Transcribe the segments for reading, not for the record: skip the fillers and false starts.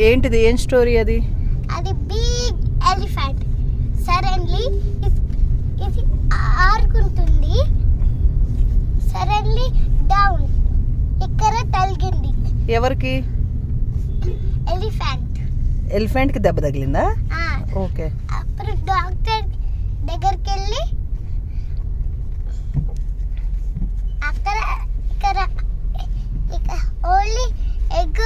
ఏంటిది, ఏం స్టోరీ అది? అది బిగ్ ఎలిఫెంట్ సడన్లీ ఇది ఆడుకుంటుంది. సడన్లీ డౌన్ ఇక్కడ తగిలింది. ఎవరికి? ఎలిఫెంట్ కి దెబ్బ తగిలిందా? ఓకే. అప్పుడు డాక్టర్ దగ్గరికి వెళ్ళి అక్కడ ఇక్కడ only egg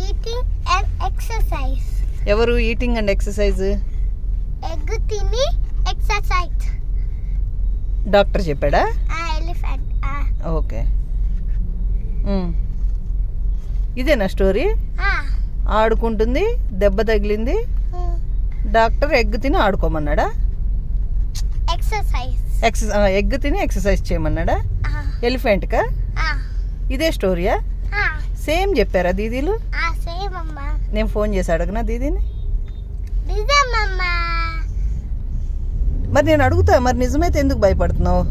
eating and exercise. ఎవరు ఈటింగ్ అండ్ ఎక్సర్సైజ్? ఎగ్ తిని ఎక్సర్సైజ్ డాక్టర్ చెప్పాడా? ఎలిఫెంట్. ఓకే. ఇదేనా స్టోరీ? ఆడుకుంటుంది, దెబ్బ తగిలింది, డాక్టర్ ఎగ్ తిని ఆడుకోమన్నాడా? ఎగ్ తిని ఎక్సర్సైజ్ చేయమన్నాడా ఎలిఫెంట్ కా? ఇదే స్టోరీయా? సేమ్ చెప్పారా దీదీలు? నేను ఫోన్ చేసి అడగనా దీదీని? మరి నేను అడుగుతా, మరి నిజమైతే ఎందుకు భయపడుతున్నావు?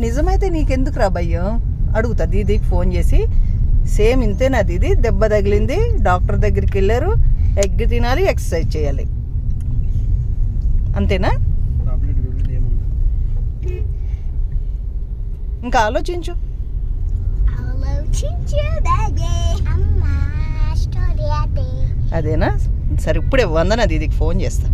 నిజమైతే నీకెందుకు రా భయ్యం? అడుగుతా దీదీకి ఫోన్ చేసి, సేమ్ ఇంతేనా దీదీ, దెబ్బ తగిలింది, డాక్టర్ దగ్గరికి వెళ్ళారు, ఎగ్ తినాలి, ఎక్సర్సైజ్ చేయాలి, అంతేనా? ఇంకా ఆలోచించు. అదేనా? సరే, ఇప్పుడే వందన దీదీకి ఫోన్ చేస్తా.